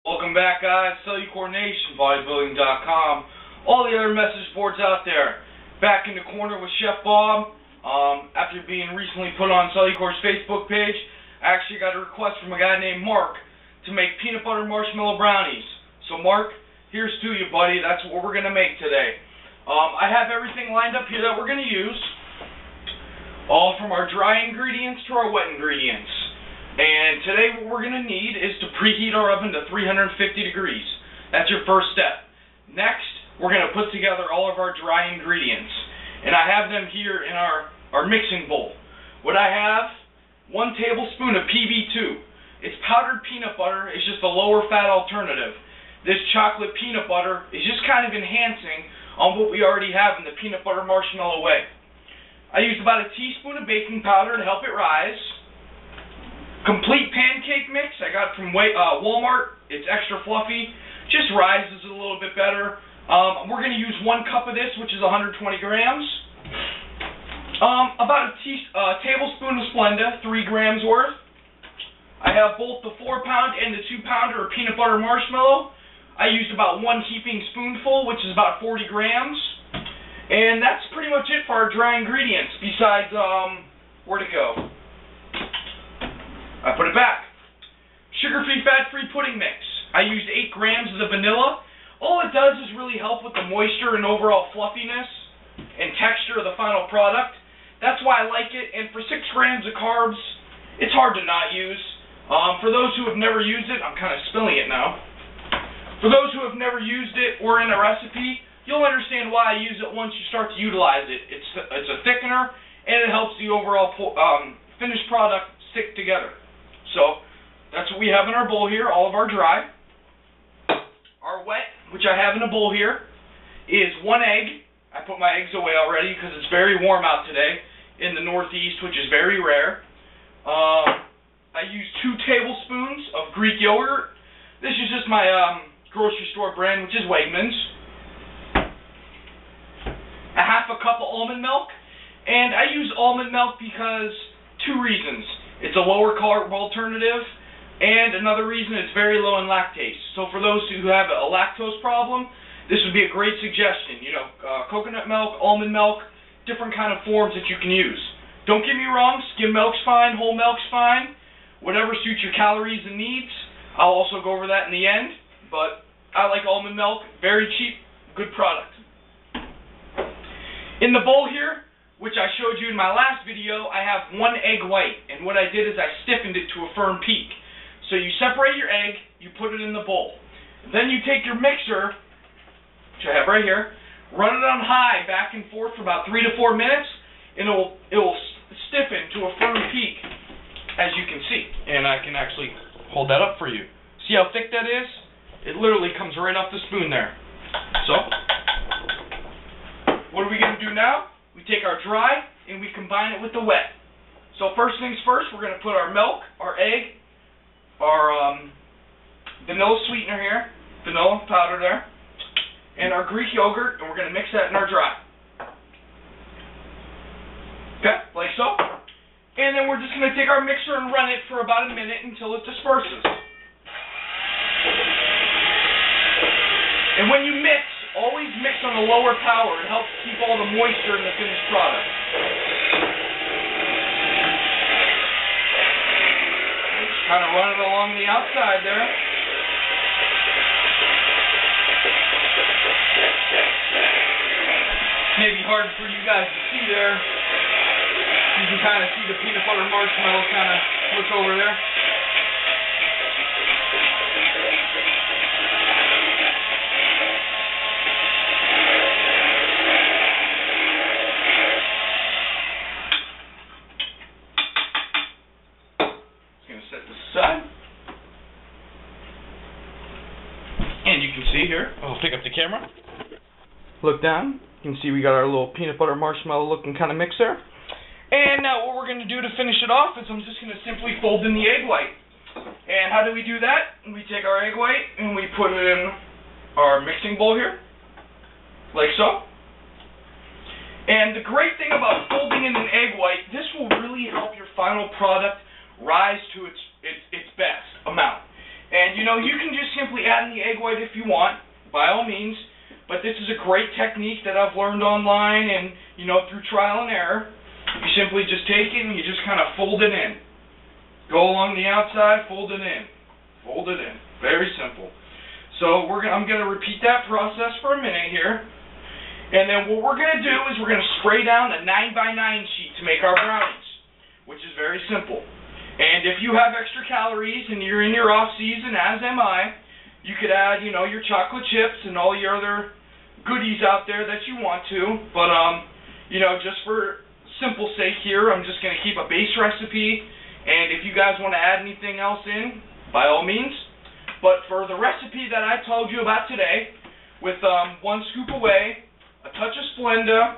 Welcome back, guys. Cellucor Nation, bodybuilding.com. All the other message boards out there. Back in the corner with Chef Bob. After being recently put on Cellucor's Facebook page, I actually got a request from a guy named Mark to make peanut butter marshmallow brownies. So, Mark, here's to you, buddy. That's what we're going to make today. I have everything lined up here that we're going to use. All from our dry ingredients to our wet ingredients. And today what we're going to need is to preheat our oven to 350 degrees. That's your first step. Next, we're going to put together all of our dry ingredients. And I have them here in our mixing bowl. What I have, 1 tablespoon of PB2. It's powdered peanut butter. It's just a lower fat alternative. This chocolate peanut butter is just kind of enhancing on what we already have in the peanut butter marshmallow way. I used about a teaspoon of baking powder to help it rise. Complete Pancake mix I got from Whey, Walmart. It's extra fluffy, just rises a little bit better. We're going to use 1 cup of this, which is 120 grams. About a tablespoon of Splenda, 3 grams worth. I have both the 4-pound and the 2-pounder of peanut butter marshmallow. I used about 1 heaping spoonful, which is about 40 grams. And that's pretty much it for our dry ingredients, besides, where'd it go? I put it back. Sugar-free, fat-free pudding mix. I used 8 grams of the vanilla. All it does is really help with the moisture and overall fluffiness and texture of the final product. That's why I like it. And for 6 grams of carbs, it's hard to not use. For those who have never used it, I'm kind of spilling it now. For those who have never used it or in a recipe, you'll understand why I use it once you start to utilize it. It's a thickener, and it helps the overall finished product stick together. So, that's what we have in our bowl here, all of our dry. Our wet, which I have in a bowl here, is 1 egg. I put my eggs away already because it's very warm out today in the Northeast, which is very rare. I use 2 tablespoons of Greek yogurt. This is just my grocery store brand, which is Wegmans. A half a cup of almond milk. And I use almond milk because 2 reasons. It's a lower carb alternative, and another reason, it's very low in lactase. So for those who have a lactose problem, this would be a great suggestion. You know, coconut milk, almond milk, different kind of forms that you can use. Don't get me wrong, skim milk's fine, whole milk's fine, whatever suits your calories and needs. I'll also go over that in the end, but I like almond milk, very cheap, good product. In the bowl here, which I showed you in my last video, I have 1 egg white, and what I did is I stiffened it to a firm peak. So you separate your egg, you put it in the bowl. Then you take your mixer, which I have right here, run it on high, back and forth for about 3 to 4 minutes, and it will stiffen to a firm peak, as you can see. And I can actually hold that up for you. See how thick that is? It literally comes right off the spoon there. So, what are we going to do now? We take our dry and we combine it with the wet. So first things first, we're going to put our milk, our egg, our vanilla sweetener here, vanilla powder there, and our Greek yogurt, and we're going to mix that in our dry. Okay, like so. And then we're just going to take our mixer and run it for about a minute until it disperses. And when you mix, always mix on the lower power. It helps keep all the moisture in the finished product. Just kind of run it along the outside there. Maybe hard for you guys to see there. You can kind of see the peanut butter marshmallow kind of look over there. And you can see here, I'll pick up the camera, look down, you can see we got our little peanut butter marshmallow looking kind of mix there. And now what we're going to do to finish it off is I'm just going to simply fold in the egg white. And how do we do that? We take our egg white and we put it in our mixing bowl here, like so. And the great thing about folding in an egg white, this will really help your final product rise to its best amount. And you know, you can just simply add in the egg white if you want, by all means. But this is a great technique that I've learned online and, you know, through trial and error. You simply just take it and you just kind of fold it in. Go along the outside, fold it in. Fold it in. Very simple. So I'm going to repeat that process for a minute here. And then what we're going to do is we're going to spray down a 9x9 sheet to make our brownies, which is very simple. And if you have extra calories and you're in your off season, as am I, you could add, you know, your chocolate chips and all your other goodies out there that you want to. But, you know, just for simple sake here, I'm just going to keep a base recipe. And if you guys want to add anything else in, by all means. But for the recipe that I told you about today, with 1 scoop of Whey, a touch of Splenda,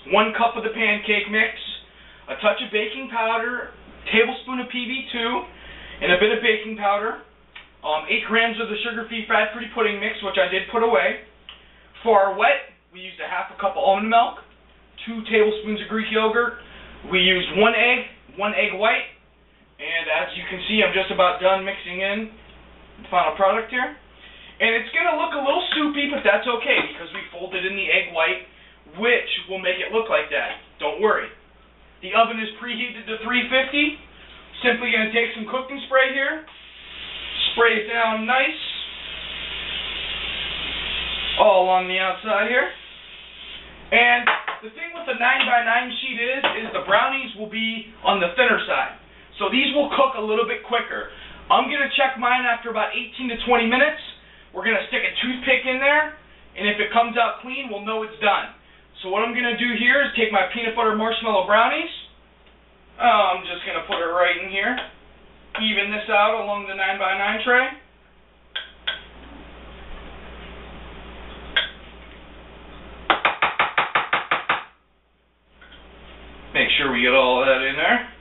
1 cup of the pancake mix, a touch of baking powder, tablespoon of PB2, and a bit of baking powder, 8 grams of the sugar-free fat-free pudding mix, which I did put away. For our wet, we used a half a cup of almond milk, 2 tablespoons of Greek yogurt. We used 1 egg white, and as you can see, I'm just about done mixing in the final product here. And it's going to look a little soupy, but that's okay because we folded in the egg white, which will make it look like that. Don't worry. The oven is preheated to 350. Simply going to take some cooking spray here. Spray it down nice. All along the outside here. And the thing with the 9x9 sheet is the brownies will be on the thinner side. So these will cook a little bit quicker. I'm going to check mine after about 18 to 20 minutes. We're going to stick a toothpick in there, and if it comes out clean, we'll know it's done. So what I'm going to do here is take my peanut butter marshmallow brownies. I'm just going to put it right in here. Even this out along the 9x9 tray. Make sure we get all of that in there.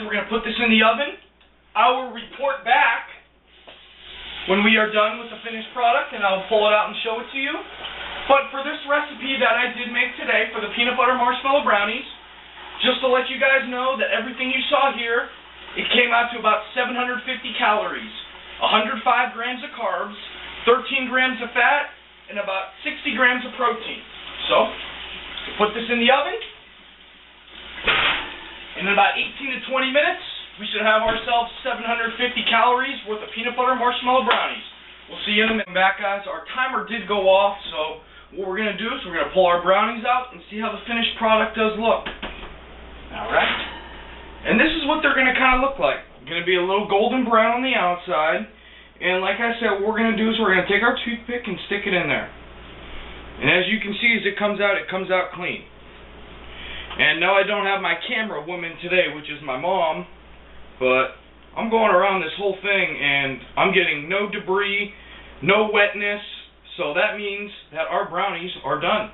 We're going to put this in the oven. I will report back when we are done with the finished product, and I'll pull it out and show it to you. But for this recipe that I did make today for the peanut butter marshmallow brownies, just to let you guys know that everything you saw here, it came out to about 750 calories, 105 grams of carbs, 13 grams of fat, and about 60 grams of protein. So, put this in the oven. In about 18 to 20 minutes, we should have ourselves 750 calories worth of peanut butter marshmallow brownies. We'll see you in a minute. Back, guys. Our timer did go off, so what we're going to do is we're going to pull our brownies out and see how the finished product does look. Alright? And this is what they're going to kind of look like. Going to be a little golden brown on the outside. And like I said, what we're going to do is we're going to take our toothpick and stick it in there. And as you can see, as it comes out clean. And no, I don't have my camera woman today, which is my mom, but I'm going around this whole thing and I'm getting no debris, no wetness, so that means that our brownies are done.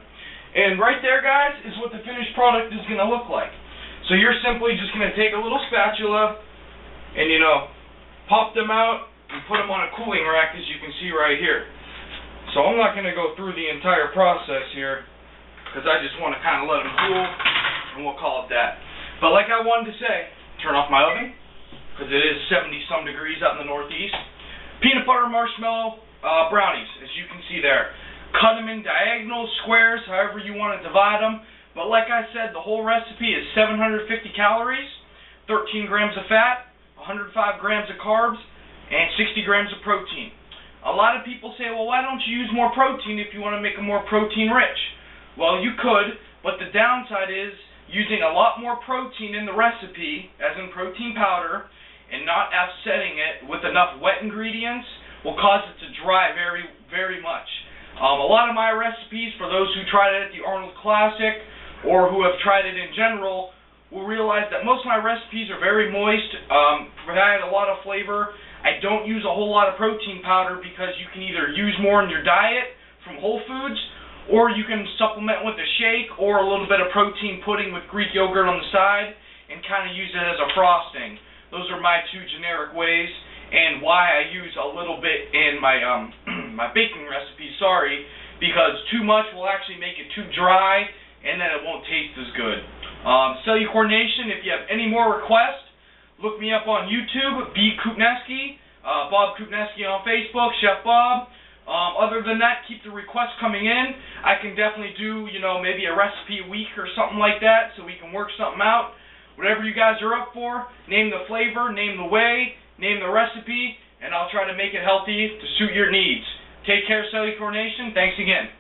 And right there, guys, is what the finished product is going to look like. So you're simply just going to take a little spatula and, you know, pop them out and put them on a cooling rack, as you can see right here. So I'm not going to go through the entire process here because I just want to kind of let them cool. And we'll call it that. But like I wanted to say, turn off my oven, because it is 70-some degrees out in the Northeast. Peanut butter marshmallow brownies, as you can see there. Cut them in diagonal squares, however you want to divide them. But like I said, the whole recipe is 750 calories, 13 grams of fat, 105 grams of carbs, and 60 grams of protein. A lot of people say, well, why don't you use more protein if you want to make them more protein rich? Well, you could, but the downside is using a lot more protein in the recipe, as in protein powder, and not offsetting it with enough wet ingredients will cause it to dry very, very much. A lot of my recipes, for those who tried it at the Arnold Classic or who have tried it in general, will realize that most of my recipes are very moist, provide a lot of flavor. I don't use a whole lot of protein powder because you can either use more in your diet from Whole Foods, or you can supplement with a shake or a little bit of protein pudding with Greek yogurt on the side and kind of use it as a frosting. Those are my 2 generic ways. and why I use a little bit in my my baking recipe. Sorry, because too much will actually make it too dry, and then it won't taste as good. Cellucor Nation, if you have any more requests, look me up on YouTube, B. Kupneski, Bob Kupneski on Facebook, Chef Bob. Other than that, keep the requests coming in. I can definitely do, maybe a recipe a week or something like that, so we can work something out. Whatever you guys are up for, name the flavor, name the way, name the recipe, and I'll try to make it healthy to suit your needs. Take care, Cellucor Nation. Thanks again.